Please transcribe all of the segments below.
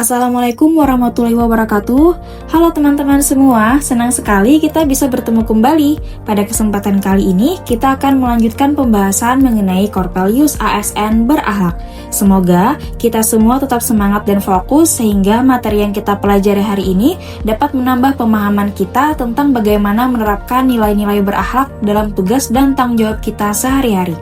Assalamualaikum warahmatullahi wabarakatuh. Halo teman-teman semua, senang sekali kita bisa bertemu kembali. Pada kesempatan kali ini, kita akan melanjutkan pembahasan mengenai Corpelius ASN berakhlak. Semoga kita semua tetap semangat dan fokus sehingga materi yang kita pelajari hari ini dapat menambah pemahaman kita tentang bagaimana menerapkan nilai-nilai berakhlak dalam tugas dan tanggung jawab kita sehari-hari.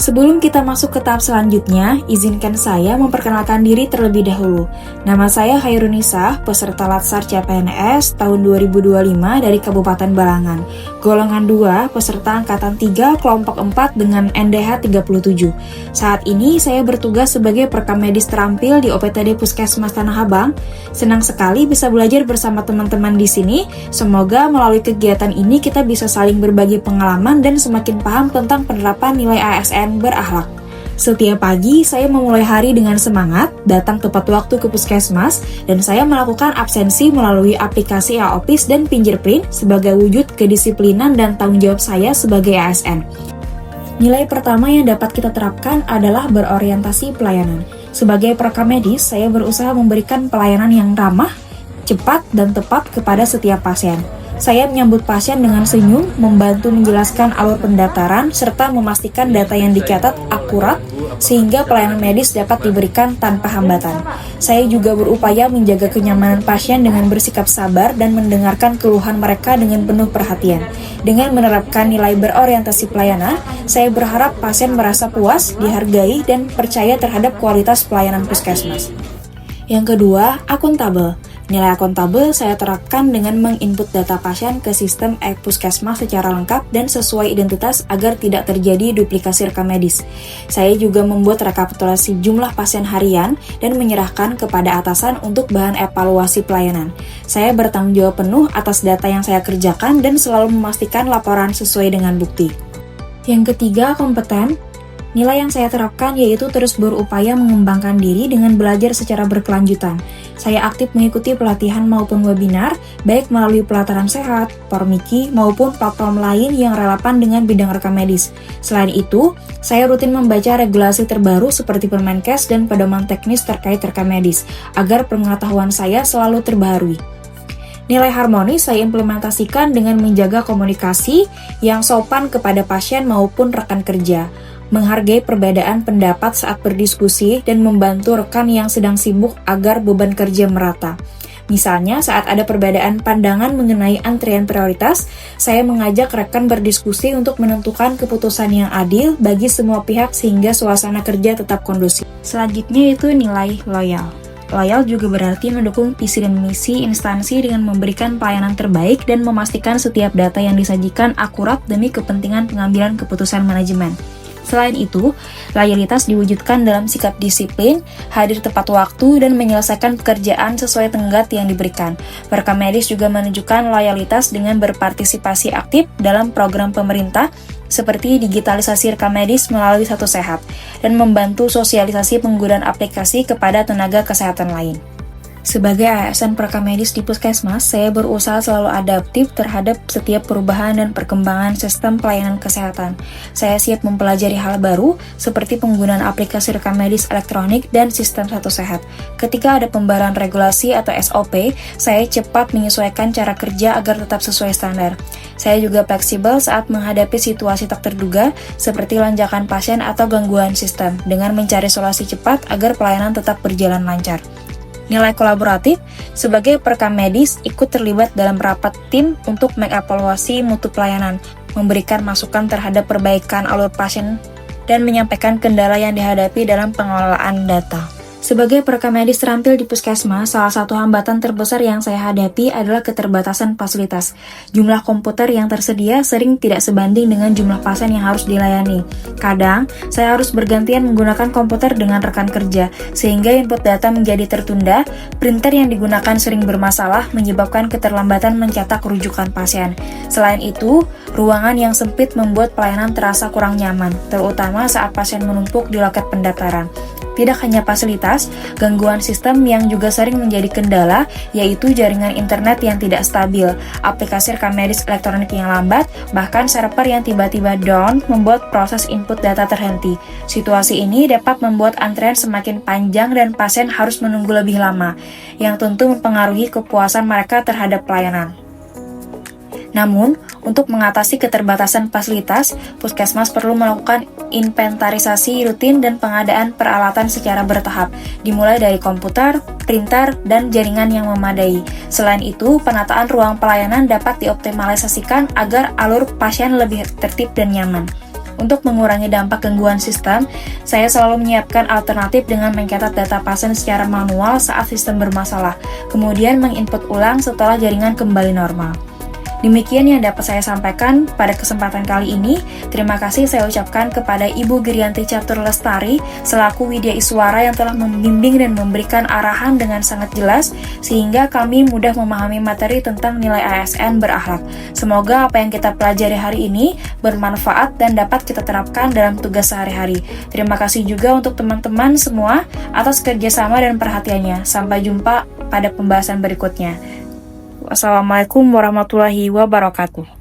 Sebelum kita masuk ke tahap selanjutnya, izinkan saya memperkenalkan diri terlebih dahulu. Nama saya Hairunisa, peserta Latsar CPNS tahun 2025 dari Kabupaten Balangan. Golongan 2, peserta Angkatan 3, kelompok 4 dengan NDH 37. Saat ini saya bertugas sebagai perekam medis terampil di OPTD Puskesmas Tanah Abang. Senang sekali bisa belajar bersama teman-teman di sini. Semoga melalui kegiatan ini kita bisa saling berbagi pengalaman dan semakin paham tentang penerapan nilai ASN berakhlak. Setiap pagi, saya memulai hari dengan semangat, datang tepat waktu ke puskesmas, dan saya melakukan absensi melalui aplikasi e-office dan fingerprint sebagai wujud kedisiplinan dan tanggung jawab saya sebagai ASN. Nilai pertama yang dapat kita terapkan adalah berorientasi pelayanan. Sebagai perekam medis, saya berusaha memberikan pelayanan yang ramah, cepat, dan tepat kepada setiap pasien. Saya menyambut pasien dengan senyum, membantu menjelaskan alur pendaftaran, serta memastikan data yang dicatat akurat sehingga pelayanan medis dapat diberikan tanpa hambatan. Saya juga berupaya menjaga kenyamanan pasien dengan bersikap sabar dan mendengarkan keluhan mereka dengan penuh perhatian. Dengan menerapkan nilai berorientasi pelayanan, saya berharap pasien merasa puas, dihargai, dan percaya terhadap kualitas pelayanan puskesmas. Yang kedua, akuntabel. Nilai akuntabel saya terapkan dengan menginput data pasien ke sistem e-puskesmas secara lengkap dan sesuai identitas agar tidak terjadi duplikasi rekam medis. Saya juga membuat rekapitulasi jumlah pasien harian dan menyerahkan kepada atasan untuk bahan evaluasi pelayanan. Saya bertanggung jawab penuh atas data yang saya kerjakan dan selalu memastikan laporan sesuai dengan bukti. Yang ketiga, kompeten. Nilai yang saya terapkan yaitu terus berupaya mengembangkan diri dengan belajar secara berkelanjutan. Saya aktif mengikuti pelatihan maupun webinar, baik melalui pelataran sehat, Pormiki, maupun platform lain yang relevan dengan bidang rekam medis. Selain itu, saya rutin membaca regulasi terbaru seperti Permenkes dan pedoman teknis terkait rekam medis, agar pengetahuan saya selalu terbaharui. Nilai harmonis saya implementasikan dengan menjaga komunikasi yang sopan kepada pasien maupun rekan kerja, menghargai perbedaan pendapat saat berdiskusi, dan membantu rekan yang sedang sibuk agar beban kerja merata. Misalnya, saat ada perbedaan pandangan mengenai antrian prioritas, saya mengajak rekan berdiskusi untuk menentukan keputusan yang adil bagi semua pihak sehingga suasana kerja tetap kondusif. Selanjutnya itu nilai loyal. Loyal juga berarti mendukung visi dan misi instansi dengan memberikan pelayanan terbaik dan memastikan setiap data yang disajikan akurat demi kepentingan pengambilan keputusan manajemen. Selain itu, loyalitas diwujudkan dalam sikap disiplin, hadir tepat waktu, dan menyelesaikan pekerjaan sesuai tenggat yang diberikan. Perekam medis juga menunjukkan loyalitas dengan berpartisipasi aktif dalam program pemerintah seperti digitalisasi rekam medis melalui Satu Sehat, dan membantu sosialisasi penggunaan aplikasi kepada tenaga kesehatan lain. Sebagai ASN perekam medis di puskesmas, saya berusaha selalu adaptif terhadap setiap perubahan dan perkembangan sistem pelayanan kesehatan. Saya siap mempelajari hal baru, seperti penggunaan aplikasi rekam medis elektronik dan sistem Satu Sehat. Ketika ada pembaruan regulasi atau SOP, saya cepat menyesuaikan cara kerja agar tetap sesuai standar. Saya juga fleksibel saat menghadapi situasi tak terduga, seperti lonjakan pasien atau gangguan sistem, dengan mencari solusi cepat agar pelayanan tetap berjalan lancar. Nilai kolaboratif, sebagai perekam medis ikut terlibat dalam rapat tim untuk mengevaluasi mutu pelayanan, memberikan masukan terhadap perbaikan alur pasien, dan menyampaikan kendala yang dihadapi dalam pengelolaan data. Sebagai perekam medis terampil di puskesmas, salah satu hambatan terbesar yang saya hadapi adalah keterbatasan fasilitas. Jumlah komputer yang tersedia sering tidak sebanding dengan jumlah pasien yang harus dilayani. Kadang, saya harus bergantian menggunakan komputer dengan rekan kerja, sehingga input data menjadi tertunda, printer yang digunakan sering bermasalah, menyebabkan keterlambatan mencetak rujukan pasien. Selain itu, ruangan yang sempit membuat pelayanan terasa kurang nyaman, terutama saat pasien menumpuk di loket pendaftaran. Tidak hanya fasilitas, gangguan sistem yang juga sering menjadi kendala, yaitu jaringan internet yang tidak stabil, aplikasi rekam medis elektronik yang lambat, bahkan server yang tiba-tiba down membuat proses input data terhenti. Situasi ini dapat membuat antrean semakin panjang dan pasien harus menunggu lebih lama, yang tentu mempengaruhi kepuasan mereka terhadap pelayanan. Namun, untuk mengatasi keterbatasan fasilitas, Puskesmas perlu melakukan inventarisasi rutin dan pengadaan peralatan secara bertahap, dimulai dari komputer, printer, dan jaringan yang memadai. Selain itu, penataan ruang pelayanan dapat dioptimalisasikan agar alur pasien lebih tertib dan nyaman. Untuk mengurangi dampak gangguan sistem, saya selalu menyiapkan alternatif dengan mencatat data pasien secara manual saat sistem bermasalah, kemudian menginput ulang setelah jaringan kembali normal. Demikian yang dapat saya sampaikan pada kesempatan kali ini. Terima kasih saya ucapkan kepada Ibu Girianti Catur Lestari selaku Widya Iswara yang telah membimbing dan memberikan arahan dengan sangat jelas sehingga kami mudah memahami materi tentang nilai ASN berakhlak. Semoga apa yang kita pelajari hari ini bermanfaat dan dapat kita terapkan dalam tugas sehari-hari. Terima kasih juga untuk teman-teman semua atas kerjasama dan perhatiannya. Sampai jumpa pada pembahasan berikutnya. Wassalamualaikum warahmatullahi wabarakatuh.